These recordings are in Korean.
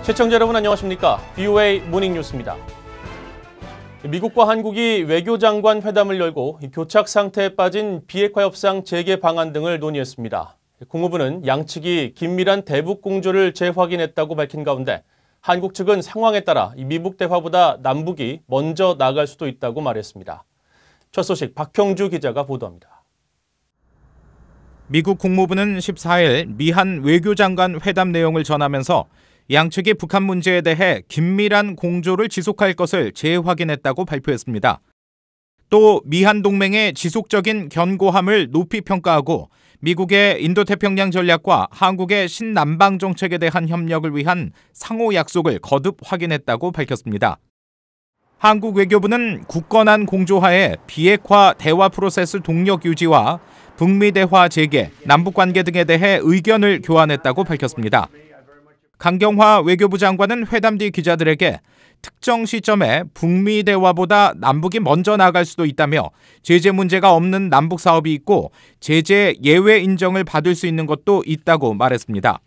시청자 여러분 안녕하십니까? VOA 모닝뉴스입니다. 미국과 한국이 외교장관 회담을 열고 교착 상태에 빠진 비핵화 협상 재개 방안 등을 논의했습니다. 국무부는 양측이 긴밀한 대북 공조를 재확인했다고 밝힌 가운데 한국 측은 상황에 따라 미북 대화보다 남북이 먼저 나아갈 수도 있다고 말했습니다. 첫 소식 박형주 기자가 보도합니다. 미국 국무부는 14일 미한 외교장관 회담 내용을 전하면서 양측이 북한 문제에 대해 긴밀한 공조를 지속할 것을 재확인했다고 발표했습니다. 또 미한 동맹의 지속적인 견고함을 높이 평가하고 미국의 인도태평양 전략과 한국의 신남방 정책에 대한 협력을 위한 상호 약속을 거듭 확인했다고 밝혔습니다. 한국 외교부는 굳건한 공조하에 비핵화 대화 프로세스 동력 유지와 북미 대화 재개, 남북 관계 등에 대해 의견을 교환했다고 밝혔습니다. 강경화 외교부 장관은 회담 뒤 기자들에게 특정 시점에 북미 대화보다 남북이 먼저 나아갈 수도 있다며 제재 문제가 없는 남북 사업이 있고 제재 예외 인정을 받을 수 있는 것도 있다고 말했습니다.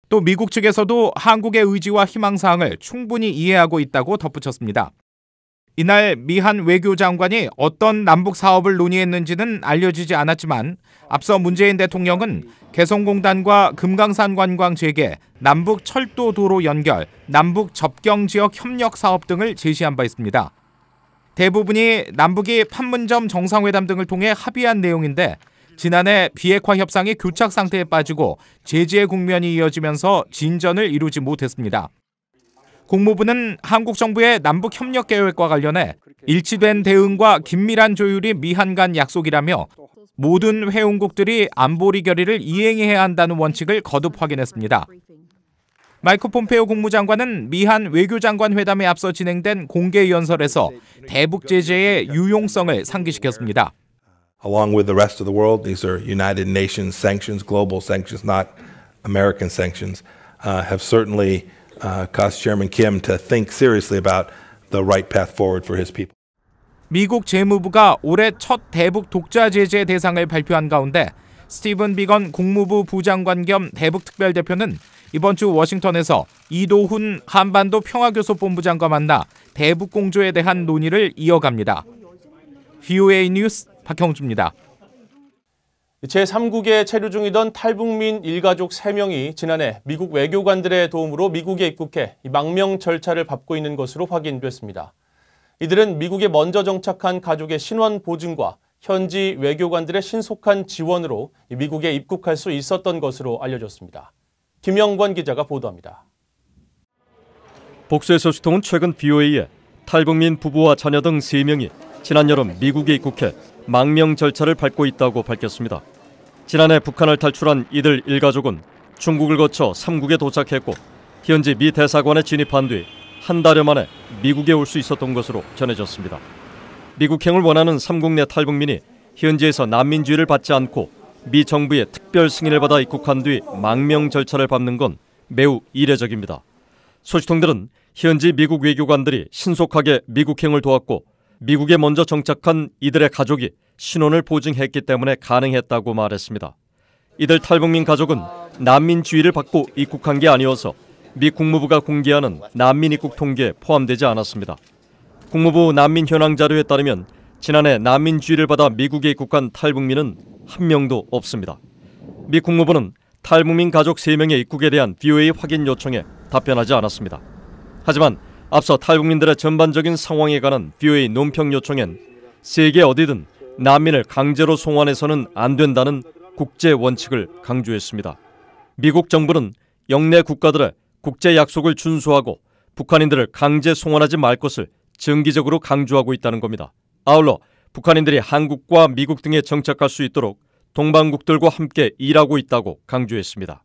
또 미국 측에서도 한국의 의지와 희망사항을 충분히 이해하고 있다고 덧붙였습니다. 이날 미한 외교장관이 어떤 남북 사업을 논의했는지는 알려지지 않았지만 앞서 문재인 대통령은 개성공단과 금강산 관광 재개, 남북 철도 도로 연결, 남북 접경 지역 협력 사업 등을 제시한 바 있습니다. 대부분이 남북이 판문점 정상회담 등을 통해 합의한 내용인데 지난해 비핵화 협상이 교착 상태에 빠지고 제재 국면이 이어지면서 진전을 이루지 못했습니다. 국무부는 한국 정부의 남북 협력 계획과 관련해 일치된 대응과 긴밀한 조율이 미한 간 약속이라며 모든 회원국들이 안보리 결의를 이행해야 한다는 원칙을 거듭 확인했습니다. 마이크 폼페이오 국무장관은 미한 외교장관 회담에 앞서 진행된 공개 연설에서 대북 제재의 유용성을 상기시켰습니다. Along with the rest of the world, these are United Nations sanctions, global sanctions, not American sanctions, have certainly caused Chairman Kim to think seriously about the right path forward for his people. 미국 재무부가 올해 첫 대북 독자 제재 대상을 발표한 가운데 스티븐 비건 국무부 부장관 겸 대북 특별대표는 이번 주 워싱턴에서 이도훈 한반도 평화교섭본부장과 만나 대북 공조에 대한 논의를 이어갑니다. VOA 뉴스 박형주입니다. 제3국에 체류 중이던 탈북민 일가족 3명이 지난해 미국 외교관들의 도움으로 미국에 입국해 망명 절차를 밟고 있는 것으로 확인됐습니다. 이들은 미국에 먼저 정착한 가족의 신원 보증과 현지 외교관들의 신속한 지원으로 미국에 입국할 수 있었던 것으로 알려졌습니다. 김영권 기자가 보도합니다. 복수의 소식통은 최근 VOA에 탈북민 부부와 자녀 등 3명이 지난 여름 미국에 입국해 망명 절차를 밟고 있다고 밝혔습니다. 지난해 북한을 탈출한 이들 일가족은 중국을 거쳐 삼국에 도착했고 현지 미 대사관에 진입한 뒤 한 달여 만에 미국에 올 수 있었던 것으로 전해졌습니다. 미국행을 원하는 삼국 내 탈북민이 현지에서 난민주의를 받지 않고 미 정부의 특별 승인을 받아 입국한 뒤 망명 절차를 밟는 건 매우 이례적입니다. 소식통들은 현지 미국 외교관들이 신속하게 미국행을 도왔고 미국에 먼저 정착한 이들의 가족이 신원을 보증했기 때문에 가능했다고 말했습니다. 이들 탈북민 가족은 난민주의를 받고 입국한 게 아니어서 미 국무부가 공개하는 난민 입국 통계에 포함되지 않았습니다. 국무부 난민 현황 자료에 따르면 지난해 난민주의를 받아 미국에 입국한 탈북민은 한 명도 없습니다. 미 국무부는 탈북민 가족 3명의 입국에 대한 VOA 확인 요청에 답변하지 않았습니다. 하지만 앞서 탈북민들의 전반적인 상황에 관한 VOA 논평 요청엔 세계 어디든 난민을 강제로 송환해서는 안 된다는 국제 원칙을 강조했습니다. 미국 정부는 영내 국가들의 국제 약속을 준수하고 북한인들을 강제 송환하지 말 것을 정기적으로 강조하고 있다는 겁니다. 아울러 북한인들이 한국과 미국 등에 정착할 수 있도록 동반국들과 함께 일하고 있다고 강조했습니다.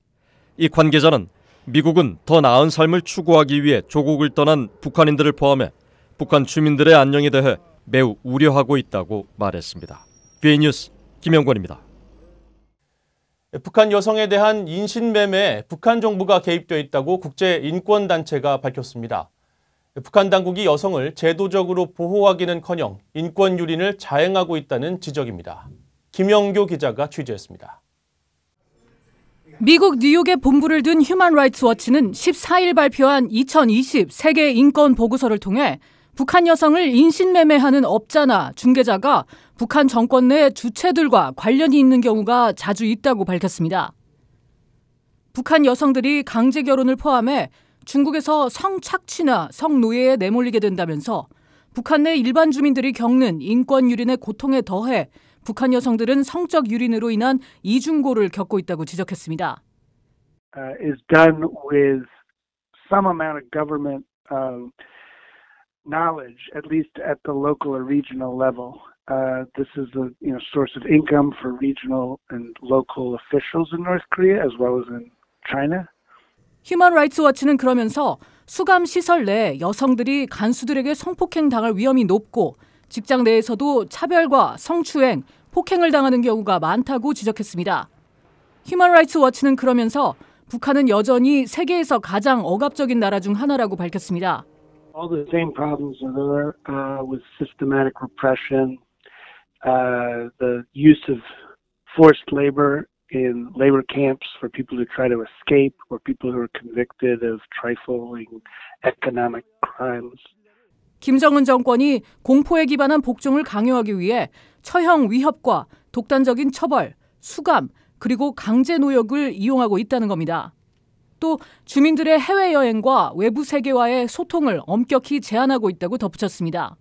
이 관계자는 미국은 더 나은 삶을 추구하기 위해 조국을 떠난 북한인들을 포함해 북한 주민들의 안녕에 대해 매우 우려하고 있다고 말했습니다. VOA 뉴스 김영권입니다. 북한 여성에 대한 인신매매에 북한 정부가 개입돼 있다고 국제인권단체가 밝혔습니다. 북한 당국이 여성을 제도적으로 보호하기는커녕 인권 유린을 자행하고 있다는 지적입니다. 김영교 기자가 취재했습니다. 미국 뉴욕에 본부를 둔 휴먼 라이츠 워치는 14일 발표한 2020 세계 인권 보고서를 통해 북한 여성을 인신매매하는 업자나 중개자가 북한 정권 내 주체들과 관련이 있는 경우가 자주 있다고 밝혔습니다. 북한 여성들이 강제 결혼을 포함해 중국에서 성착취나 성노예에 내몰리게 된다면서 북한 내 일반 주민들이 겪는 인권 유린의 고통에 더해 북한 여성들은 성적 유린으로 인한 이중고를 겪고 있다고 지적했습니다. Is done with some amount of government knowledge, at least at the local or regional level. This is a source of income for regional and local officials in North Korea as well as in China. 휴먼 라이츠 워치는 그러면서 수감 시설 내 여성들이 간수들에게 성폭행 당할 위험이 높고 직장 내에서도 차별과 성추행, 폭행을 당하는 경우가 많다고 지적했습니다. 휴먼 라이츠 워치는 그러면서 북한은 여전히 세계에서 가장 억압적인 나라 중 하나라고 밝혔습니다. All the same problems are there with systematic repression, the use of forced labor in labor camps for people who try to escape or people who are convicted of trifling economic crimes. 김정은 정권이 공포에 기반한 복종을 강요하기 위해 처형 위협과 독단적인 처벌, 수감, 그리고 강제 노역을 이용하고 있다는 겁니다. 또 주민들의 해외여행과 외부 세계와의 소통을 엄격히 제한하고 있다고 덧붙였습니다.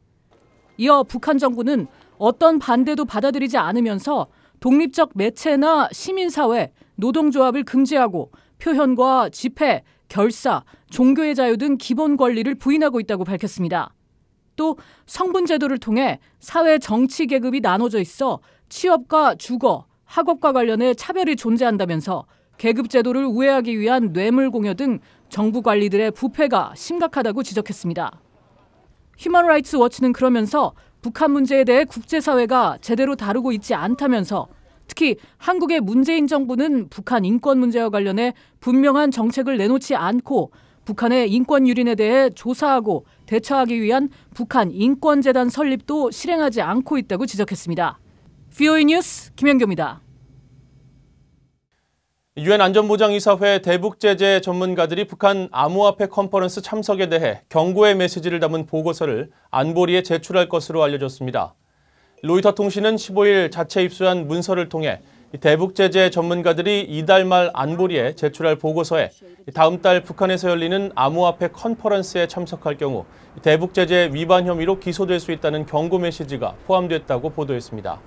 이어 북한 정부는 어떤 반대도 받아들이지 않으면서 독립적 매체나 시민사회, 노동조합을 금지하고 표현과 집회, 결사, 종교의 자유 등 기본 권리를 부인하고 있다고 밝혔습니다. 또 성분제도를 통해 사회 정치 계급이 나눠져 있어 취업과 주거, 학업과 관련해 차별이 존재한다면서 계급제도를 우회하기 위한 뇌물공여 등 정부 관리들의 부패가 심각하다고 지적했습니다. 휴먼 라이츠 워치는 그러면서 북한 문제에 대해 국제사회가 제대로 다루고 있지 않다면서 특히 한국의 문재인 정부는 북한 인권 문제와 관련해 분명한 정책을 내놓지 않고 북한의 인권 유린에 대해 조사하고 대처하기 위한 북한 인권재단 설립도 실행하지 않고 있다고 지적했습니다. VOA 뉴스 김현교입니다. 유엔 안전보장이사회 대북 제재 전문가들이 북한 암호화폐 컨퍼런스 참석에 대해 경고의 메시지를 담은 보고서를 안보리에 제출할 것으로 알려졌습니다. 로이터 통신은 15일 자체 입수한 문서를 통해 대북 제재 전문가들이 이달 말 안보리에 제출할 보고서에 다음 달 북한에서 열리는 암호화폐 컨퍼런스에 참석할 경우 대북 제재 위반 혐의로 기소될 수 있다는 경고 메시지가 포함됐다고 보도했습니다.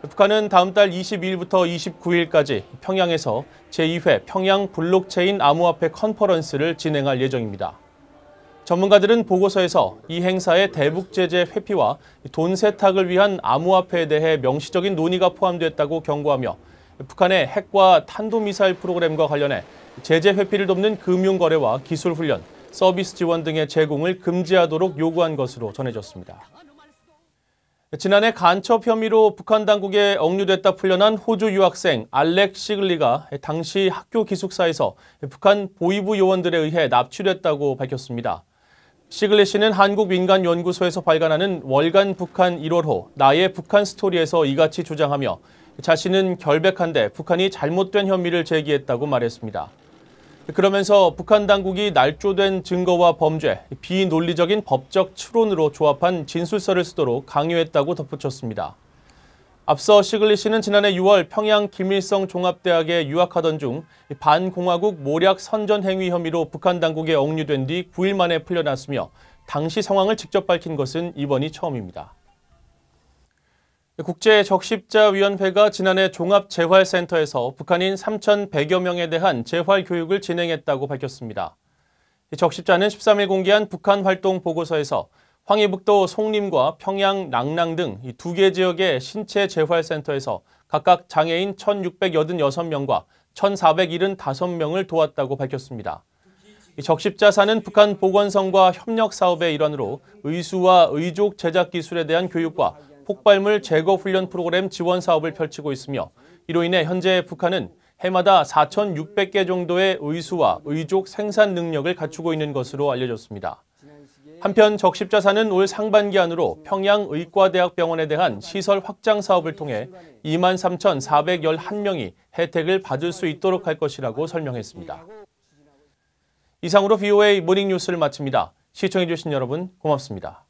북한은 다음 달 22일부터 29일까지 평양에서 제2회 평양 블록체인 암호화폐 컨퍼런스를 진행할 예정입니다. 전문가들은 보고서에서 이 행사의 대북 제재 회피와 돈 세탁을 위한 암호화폐에 대해 명시적인 논의가 포함됐다고 경고하며 북한의 핵과 탄도미사일 프로그램과 관련해 제재 회피를 돕는 금융거래와 기술훈련, 서비스 지원 등의 제공을 금지하도록 요구한 것으로 전해졌습니다. 지난해 간첩 혐의로 북한 당국에 억류됐다 풀려난 호주 유학생 알렉 시글리가 당시 학교 기숙사에서 북한 보위부 요원들에 의해 납치됐다고 밝혔습니다. 시글리 씨는 한국민간연구소에서 발간하는 월간 북한 1월호 나의 북한 스토리에서 이같이 주장하며 자신은 결백한데 북한이 잘못된 혐의를 제기했다고 말했습니다. 그러면서 북한 당국이 날조된 증거와 범죄, 비논리적인 법적 추론으로 조합한 진술서를 쓰도록 강요했다고 덧붙였습니다. 앞서 시글리 씨는 지난해 6월 평양 김일성 종합대학에 유학하던 중 반공화국 모략 선전 행위 혐의로 북한 당국에 억류된 뒤 9일 만에 풀려났으며 당시 상황을 직접 밝힌 것은 이번이 처음입니다. 국제적십자위원회가 지난해 종합재활센터에서 북한인 3,100여 명에 대한 재활 교육을 진행했다고 밝혔습니다. 적십자는 13일 공개한 북한 활동 보고서에서 황해북도 송림과 평양 낭랑 등 두 개 지역의 신체 재활센터에서 각각 장애인 1,686명과 1,475명을 도왔다고 밝혔습니다. 적십자사는 북한 보건성과 협력 사업의 일환으로 의수와 의족 제작 기술에 대한 교육과 폭발물 제거 훈련 프로그램 지원 사업을 펼치고 있으며 이로 인해 현재 북한은 해마다 4,600개 정도의 의수와 의족 생산 능력을 갖추고 있는 것으로 알려졌습니다. 한편 적십자사는 올 상반기 안으로 평양의과대학병원에 대한 시설 확장 사업을 통해 23,411명이 혜택을 받을 수 있도록 할 것이라고 설명했습니다. 이상으로 VOA 모닝뉴스를 마칩니다. 시청해주신 여러분 고맙습니다.